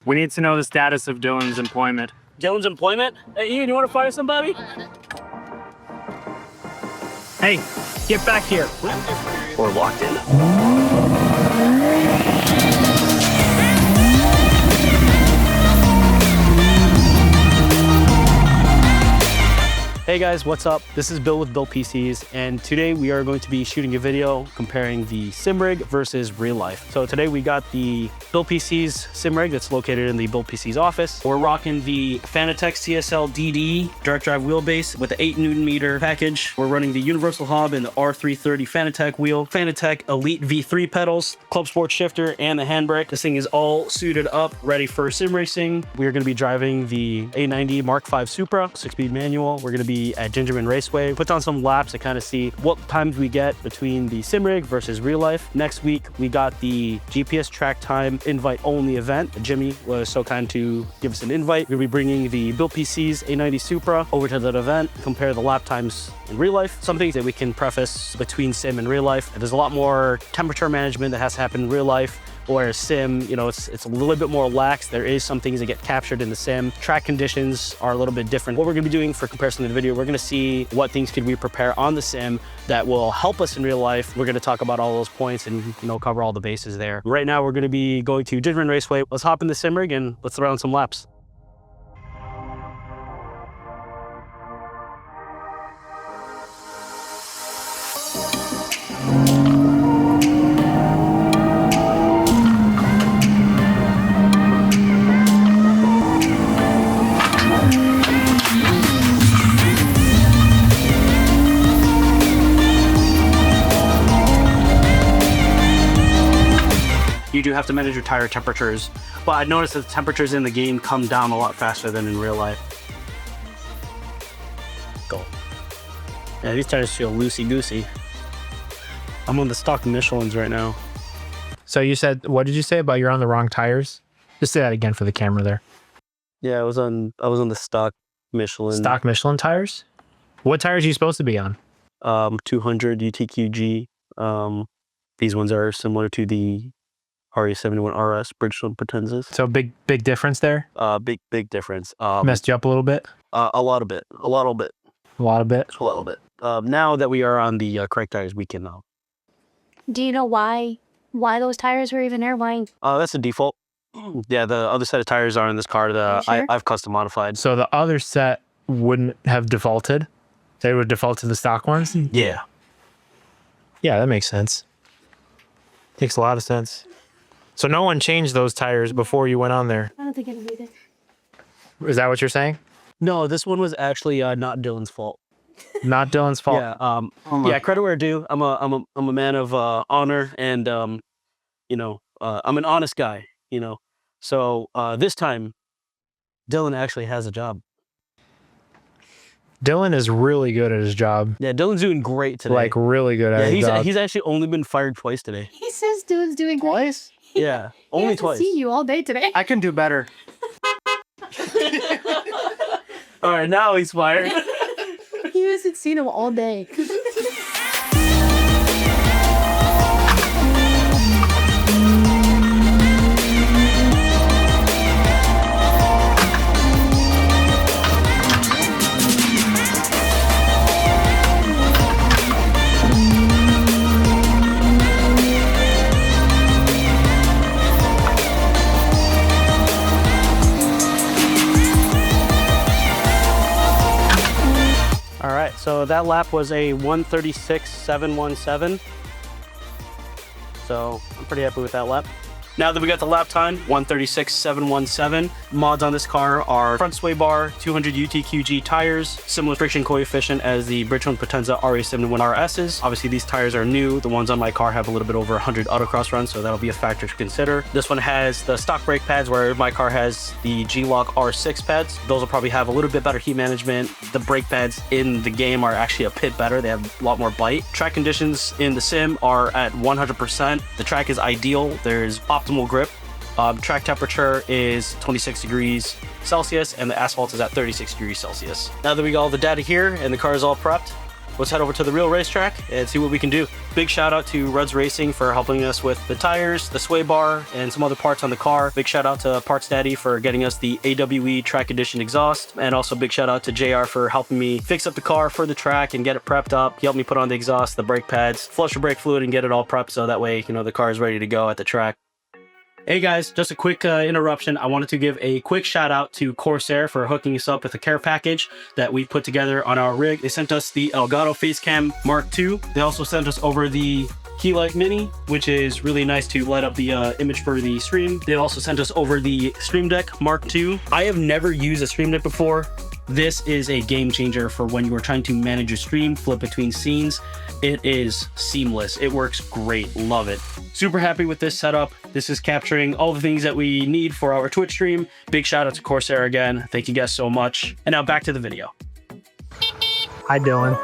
We need to know the status of Dylan's employment. Dylan's employment? Hey, Ian, you want to fire somebody? Hey, get back here. We're locked in. Hey guys, what's up? This is Bill with BILLT PCs, and today we are going to be shooting a video comparing the sim rig versus real life. So today we got the BILLT PCs sim rig that's located in the BILLT PCs office. We're rocking the Fanatec CSL DD direct drive wheelbase with the 8Nm package. We're running the universal hub and the R330 Fanatec wheel, Fanatec Elite V3 pedals, club sport shifter, and the handbrake. This thing is all suited up, ready for sim racing. We're going to be driving the A90 Mark V Supra 6-speed manual. We're going to be at Gingerman Raceway. Put on some laps to kind of see what times we get between the sim rig versus real life. Next week, we got the GPS track time invite only event. Jimmy was so kind to give us an invite. We'll be bringing the BILLT PCs A90 Supra over to that event, compare the lap times in real life. Some things that we can preface between sim and real life. There's a lot more temperature management that has to happen in real life, whereas sim, you know, it's a little bit more lax. There is some things that get captured in the sim. Track conditions are a little bit different. What we're gonna be doing for comparison in the video, we're gonna see what things could we prepare on the sim that will help us in real life. We're gonna talk about all those points and, you know, cover all the bases there. Right now, we're gonna be going to Gingerman Raceway. Let's hop in the sim rig and let's throw on some laps. You do have to manage your tire temperatures, but I noticed that the temperatures in the game come down a lot faster than in real life. Go. Yeah, these tires feel loosey-goosey. I'm on the stock Michelins right now. So you said, what did you say about you're on the wrong tires? Just say that again for the camera there. Yeah, I was on the stock Michelin. Stock Michelin tires? What tires are you supposed to be on? 200 UTQG. These ones are similar to the RE71 RS Bridgestone Potenzas. So big difference there? Big difference. Messed you up a little bit? A lot of bit. Now that we are on the correct tires, we can. Do you know why those tires were even there? Why? That's the default. Yeah, the other set of tires are in this car that Sure? I've custom modified. So the other set wouldn't have defaulted? They would default to the stock ones? Yeah. Yeah, that makes sense. Makes a lot of sense. So no one changed those tires before you went on there? I don't think it'll be there. Is that what you're saying? No, this one was actually not Dylan's fault. Not Dylan's fault? Yeah. Yeah. Credit where due. I'm a man of honor, and you know, I'm an honest guy. You know, so this time, Dylan actually has a job. Dylan is really good at his job. Yeah, Dylan's doing great today. Like really good at his job. He's actually only been fired twice today. He says Dylan's doing great. Yeah, only twice. He hasn't seen you all day today. I can do better. All right, now he's fired. He hasn't seen him all day. All right, so that lap was a 136.717. So I'm pretty happy with that lap. Now that we got the lap time, 136.717. Mods on this car are front sway bar, 200 UTQG tires, similar friction coefficient as the Bridgestone Potenza RE71 RSs. Obviously these tires are new. The ones on my car have a little bit over 100 autocross runs, so that'll be a factor to consider. This one has the stock brake pads, where my car has the G-Lock R6 pads. Those will probably have a little bit better heat management. The brake pads in the game are actually a bit better. They have a lot more bite. Track conditions in the sim are at 100%. The track is ideal. There's optimal grip. Track temperature is 26 degrees Celsius and the asphalt is at 36 degrees Celsius. Now that we got all the data here and the car is all prepped, let's head over to the real racetrack and see what we can do. Big shout out to Ruds Racing for helping us with the tires, the sway bar, and some other parts on the car. Big shout out to Parts Daddy for getting us the AWE Track Edition exhaust. And also big shout out to JR for helping me fix up the car for the track and get it prepped up. He helped me put on the exhaust, the brake pads, flush the brake fluid, and get it all prepped so that way, you know, the car is ready to go at the track. Hey guys, just a quick interruption. I wanted to give a quick shout out to Corsair for hooking us up with a care package that we put together on our rig. They sent us the Elgato Facecam Mark II. They also sent us over the Keylight Mini, which is really nice to light up the image for the stream. They also sent us over the Stream Deck Mark II. I have never used a Stream Deck before. This is a game changer for when you are trying to manage your stream, flip between scenes. It is seamless. It works great. Love it. Super happy with this setup. This is capturing all the things that we need for our Twitch stream. Big shout out to Corsair again. Thank you guys so much. And now back to the video. Hi, Dylan.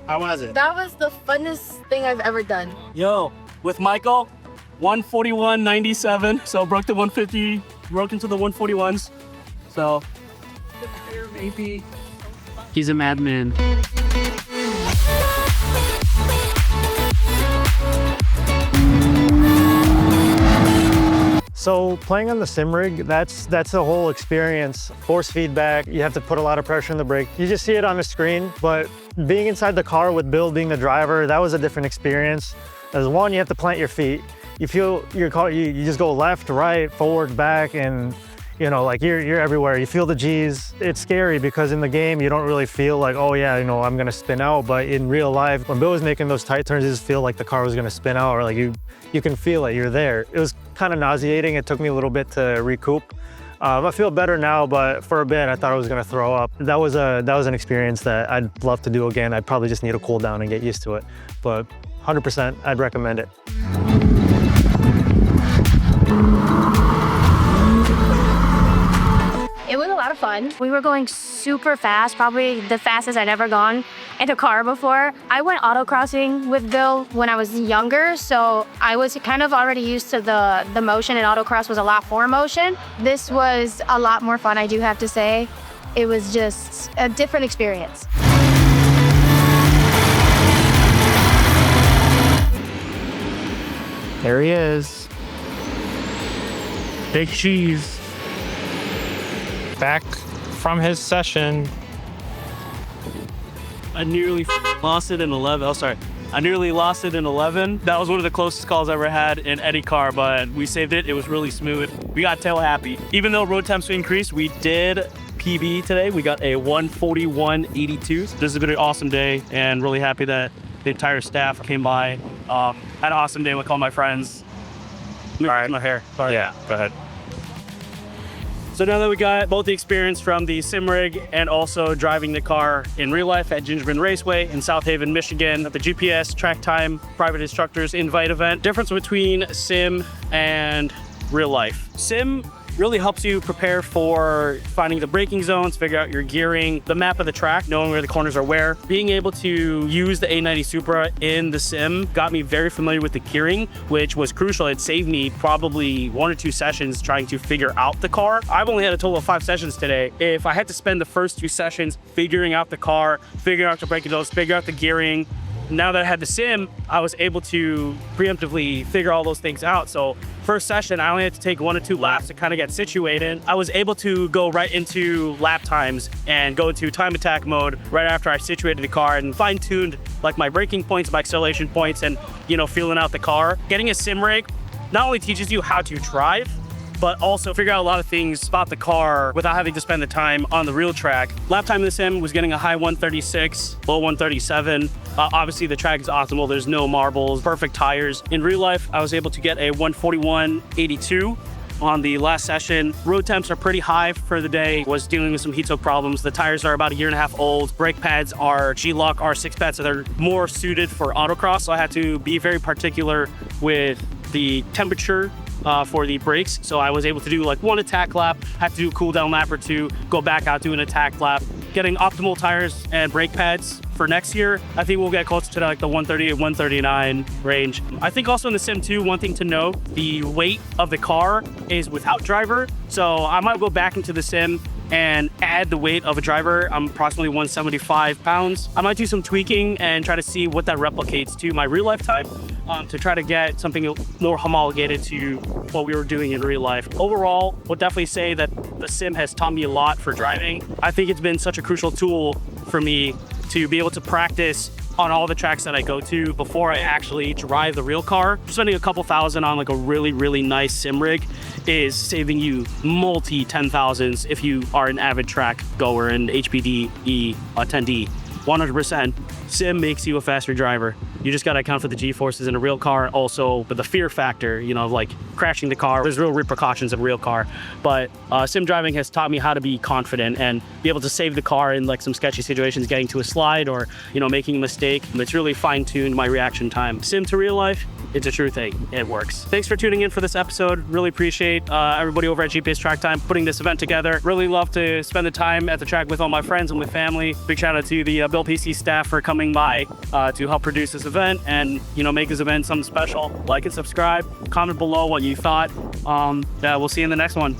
How was it? That was the funnest thing I've ever done. Yo, with Michael, 141.97. So broke the 150, broke into the 141s. So maybe. He's a madman. So playing on the sim rig, that's the whole experience. Force feedback, you have to put a lot of pressure on the brake. You just see it on the screen, but being inside the car with Bill being the driver, that was a different experience. As one, you have to plant your feet. You feel your car, you just go left, right, forward, back, and you know, like you're everywhere. You feel the G's. It's scary because in the game, you don't really feel like, oh yeah, you know, I'm gonna spin out. But in real life, when Bill was making those tight turns, you just feel like the car was gonna spin out, or like you can feel it, you're there. It was kind of nauseating. It took me a little bit to recoup. I feel better now, but for a bit, I thought I was gonna throw up. That was an experience that I'd love to do again. I'd probably just need to cool down and get used to it. But 100%, I'd recommend it. It was a lot of fun. We were going super fast, probably the fastest I'd ever gone in a car before. I went autocrossing with Bill when I was younger, so I was kind of already used to the motion, and autocross was a lot more motion. This was a lot more fun, I do have to say. It was just a different experience. There he is. Big cheese. Back from his session. I nearly lost it in 11. Oh, sorry. I nearly lost it in 11. That was one of the closest calls I ever had in any car, but we saved it. It was really smooth. We got tail happy. Even though road temps increased, we did PB today. We got a 141.82. This has been an awesome day, and really happy that the entire staff came by. Had an awesome day with all my friends. All right. My hair. Sorry. Yeah, go ahead. So now that we got both the experience from the sim rig and also driving the car in real life at Gingerbread Raceway in South Haven, Michigan, the GPS Track Time Private Instructors Invite event. Difference between sim and real life. Sim really helps you prepare for finding the braking zones, figure out your gearing, the map of the track, knowing where the corners are where. Being able to use the A90 Supra in the sim got me very familiar with the gearing, which was crucial. It saved me probably 1 or 2 sessions trying to figure out the car. I've only had a total of 5 sessions today. If I had to spend the first 2 sessions figuring out the car, figuring out the braking zones, figuring out the gearing, now that I had the sim, I was able to preemptively figure all those things out. So first session, I only had to take 1 or 2 laps to kind of get situated. I was able to go right into lap times and go into time attack mode right after I situated the car and fine-tuned like my braking points, my acceleration points, and you know, feeling out the car. Getting a sim rig not only teaches you how to drive, but also figure out a lot of things about the car without having to spend the time on the real track. Lap time in the sim was getting a high 136, low 137. Obviously the track is optimal, there's no marbles, perfect tires. In real life, I was able to get a 141.82, on the last session. Road temps are pretty high for the day. Was dealing with some heat soak problems. The tires are about 1.5 years old. Brake pads are G-Lock R6 pads, so they're more suited for autocross. So I had to be very particular with the temperature for the brakes. So I was able to do like 1 attack lap, had to do a cool down lap or 2, go back out, do an attack lap. Getting optimal tires and brake pads for next year, I think we'll get closer to like the 138, 139 range. I think also in the Sim 2, one thing to note, the weight of the car is without driver. So I might go back into the Sim and add the weight of a driver. I'm approximately 175 pounds. I might do some tweaking and try to see what that replicates to my real life time to try to get something more homologated to what we were doing in real life. Overall, would definitely say that the Sim has taught me a lot for driving. I think it's been such a crucial tool for me to be able to practice on all the tracks that I go to before I actually drive the real car. Spending a couple thousand on like a really nice sim rig is saving you multi 10,000s if you are an avid track goer and HPD attendee. 100%. Sim makes you a faster driver. You just gotta account for the G-forces in a real car, also but the fear factor, you know, like crashing the car. There's real repercussions in a real car. But sim driving has taught me how to be confident and be able to save the car in like some sketchy situations, getting to a slide or, you know, making a mistake. It's really fine-tuned my reaction time. Sim to real life, it's a true thing. It works. Thanks for tuning in for this episode. Really appreciate everybody over at GPS Track Time putting this event together. Really love to spend the time at the track with all my friends and with family. Big shout out to the BILLT PC staff for coming by to help produce this event and, you know, make this event something special. Like and subscribe. Comment below what you thought. Yeah, we'll see you in the next one.